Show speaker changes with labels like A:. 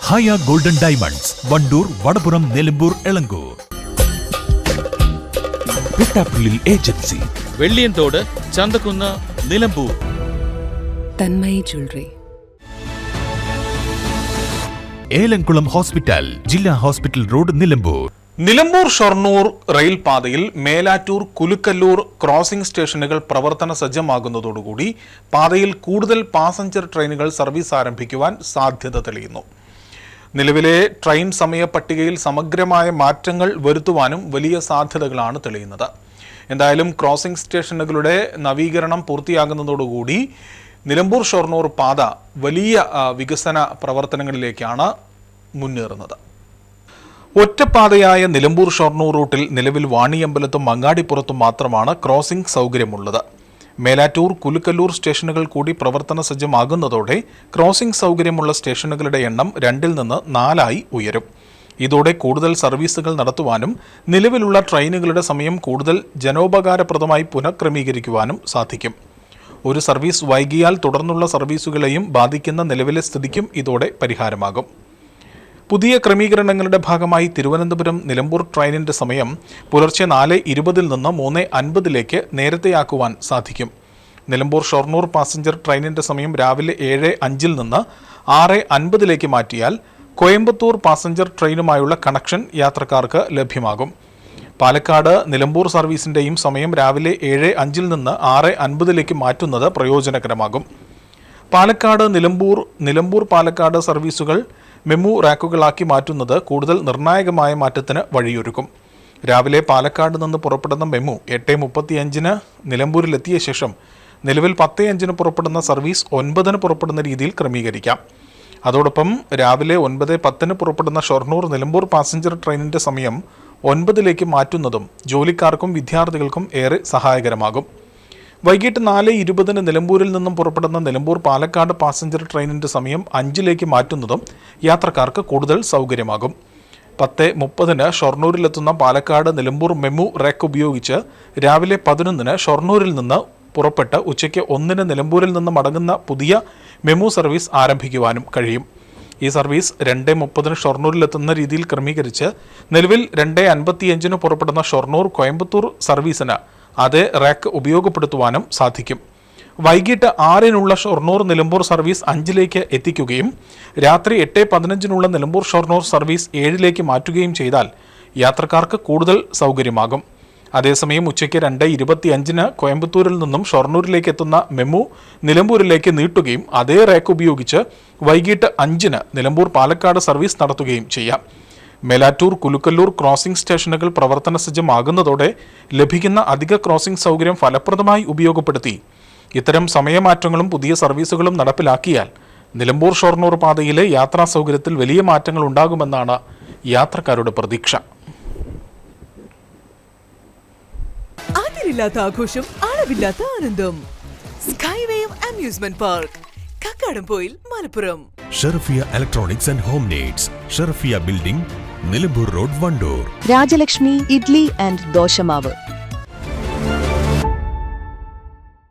A: ഹയ golden diamonds, Wandoor, Vadapuram, Nilambur, Elankur. പിട്ടാപ്പിള്ളിൽ agency,
B: Velliyanthode, Chanthakkunnu, Nilambur.
C: Thanmayi jewellery.
A: Elamkulam hospital, ജില്ലാ hospital road, Nilambur.
D: Nilambur Shoranur റെയിൽപാതയിൽ മേലാറ്റൂർ കുലുക്കല്ലൂർ ക്രോസിംഗ് സ്റ്റേഷനുകൾ പ്രവർത്തന സജ്ജമാകുന്നതോടുകൂടി പാതയിൽ കൂടുതൽ പാസഞ്ചർ ട്രെയിനുകൾ സർവീസ് ആരംഭിക്കുവാൻ സാധ്യത തെളിയുന്നു. നിലവിലെ ട്രെയിൻ സമയ പട്ടികയിൽ സമഗ്രമായ മാറ്റങ്ങൾ വരുത്തുവാനും വലിയ സാധ്യതകളാണ് തെളിയുന്നത്. എന്തായാലും ക്രോസിംഗ് സ്റ്റേഷനുകളുടെ നവീകരണം പൂർത്തിയാകുന്നതോടുകൂടി നിലമ്പൂർ ഷൊർണൂർ പാത വലിയ വികസന പ്രവർത്തനങ്ങളിലേക്കാണ് മുന്നേറുന്നത്. ഒറ്റപ്പാതയായ നിലമ്പൂർ ഷൊർണൂർ റൂട്ടിൽ നിലവിൽ വാണിയമ്പലത്തും മങ്ങാടിപ്പുറത്തും മാത്രമാണ് ക്രോസിംഗ് സൗകര്യമുള്ളത്. മേലാറ്റൂർ കുലുക്കല്ലൂർ സ്റ്റേഷനുകൾ കൂടി പ്രവർത്തന സജ്ജമാകുന്നതോടെ ക്രോസിംഗ് സൗകര്യമുള്ള സ്റ്റേഷനുകളുടെ എണ്ണം 2 നിന്ന് 4 ഉയരും. ഇതോടെ കൂടുതൽ സർവീസുകൾ നടത്തുവാനും നിലവിലുള്ള ട്രെയിനുകളുടെ സമയം കൂടുതൽ ജനോപകാരപ്രദമായി പുനഃക്രമീകരിക്കുവാനും സാധിക്കും. ഒരു സർവീസ് വൈകിയാൽ തുടർന്നുള്ള സർവീസുകളെയും ബാധിക്കുന്ന നിലവിലെ സ്ഥിതിക്കും ഇതോടെ പരിഹാരമാകും. പുതിയ ക്രമീകരണങ്ങളുടെ ഭാഗമായി തിരുവനന്തപുരം നിലമ്പൂർ ട്രെയിനിന്റെ സമയം പുലർച്ചെ 4:20 നിന്ന് 3:50 നേരത്തെയാക്കുവാൻ സാധിക്കും. നിലമ്പൂർ ഷൊർണൂർ പാസഞ്ചർ ട്രെയിനിന്റെ സമയം രാവിലെ 7:05 നിന്ന് 6:50 മാറ്റിയാൽ കോയമ്പത്തൂർ പാസഞ്ചർ ട്രെയിനുമായുള്ള കണക്ഷൻ യാത്രക്കാർക്ക് ലഭ്യമാകും. പാലക്കാട് നിലമ്പൂർ സർവീസിന്റെയും സമയം രാവിലെ 7:05 നിന്ന് 6:50 മാറ്റുന്നത് പ്രയോജനകരമാകും. പാലക്കാട് നിലമ്പൂർ പാലക്കാട് സർവീസുകൾ മെമു റാക്കുകളാക്കി മാറ്റുന്നത് കൂടുതൽ നിർണായകമായ മാറ്റത്തിന് വഴിയൊരുക്കും. രാവിലെ പാലക്കാട് നിന്ന് പുറപ്പെടുന്ന മെമു 8:35 നിലമ്പൂരിലെത്തിയ ശേഷം നിലവിൽ 10:05 പുറപ്പെടുന്ന സർവീസ് 9 പുറപ്പെടുന്ന രീതിയിൽ ക്രമീകരിക്കാം. അതോടൊപ്പം രാവിലെ 9:10 പുറപ്പെടുന്ന ഷൊർണൂർ നിലമ്പൂർ പാസഞ്ചർ ട്രെയിനിന്റെ സമയം 9 മാറ്റുന്നതും ജോലിക്കാർക്കും വിദ്യാർത്ഥികൾക്കും ഏറെ സഹായകരമാകും. വൈകിട്ട് 4:20 നിലമ്പൂരിൽ നിന്നും പുറപ്പെടുന്ന നിലമ്പൂർ പാലക്കാട് പാസഞ്ചർ ട്രെയിനിന്റെ സമയം 5 മാറ്റുന്നതും യാത്രക്കാർക്ക് കൂടുതൽ സൗകര്യമാകും. 10:30 ഷൊർണൂരിലെത്തുന്ന പാലക്കാട് നിലമ്പൂർ മെമു റാക്ക് ഉപയോഗിച്ച് രാവിലെ 11 ഷൊർണൂരിൽ നിന്ന് പുറപ്പെട്ട് ഉച്ചയ്ക്ക് 1 നിലമ്പൂരിൽ നിന്ന് മടങ്ങുന്ന പുതിയ മെമു സർവീസ് ആരംഭിക്കുവാനും കഴിയും. ഈ സർവീസ് 2:30 ഷൊർണൂരിലെത്തുന്ന രീതിയിൽ ക്രമീകരിച്ച് നിലവിൽ 2:55 പുറപ്പെടുന്ന ഷൊർണൂർ കോയമ്പത്തൂർ സർവീസിന് അതേ റാക്ക് ഉപയോഗപ്പെടുത്തുവാനും സാധിക്കും. വൈകിട്ട് 6 ഷൊർണൂർ നിലമ്പൂർ സർവീസ് 5 എത്തിക്കുകയും രാത്രി 8:15 നിലമ്പൂർ ഷൊർണൂർ സർവീസ് 7 മാറ്റുകയും ചെയ്താൽ യാത്രക്കാർക്ക് കൂടുതൽ സൗകര്യമാകും. അതേസമയം ഉച്ചയ്ക്ക് 2:25 കോയമ്പത്തൂരിൽ നിന്നും ഷൊർണൂരിലേക്ക് എത്തുന്ന മെമു നിലമ്പൂരിലേക്ക് നീട്ടുകയും അതേ റാക്ക് ഉപയോഗിച്ച് വൈകിട്ട് 5 നിലമ്പൂർ പാലക്കാട് സർവീസ് നടത്തുകയും ചെയ്യാം. മേലാറ്റൂർ കുലുക്കല്ലൂർ ക്രോസിംഗ് സ്റ്റേഷനുകൾ പ്രവർത്തന സജ്ജമാകുന്നതോടെ ലഭിക്കുന്ന അധിക ക്രോസിംഗ് സൗകര്യം ഫലപ്രദമായി ഉപയോഗപ്പെടുത്തി ഇത്തരം സമയമാറ്റങ്ങളും പുതിയ സർവീസുകളും നടപ്പിലാക്കിയാൽ നിലമ്പൂർ ഷൊർണൂർ പാതയിലെ യാത്രാ സൗകര്യത്തിൽ വലിയ മാറ്റങ്ങൾ ഉണ്ടാകുമെന്നാണ് യാത്രക്കാരുടെ പ്രതീക്ഷ.
E: അതിരില്ലാത്ത ആഘോഷം, അളവില്ലാത്ത ആനന്ദം. Skywave amusement park, Kakkadampoyil, Malappuram.
A: Sherfiya electronics and home needs, Sherfiya building, Nilambur road, Wandoor.
C: Rajalakshmi idli and ദോശമാവ്.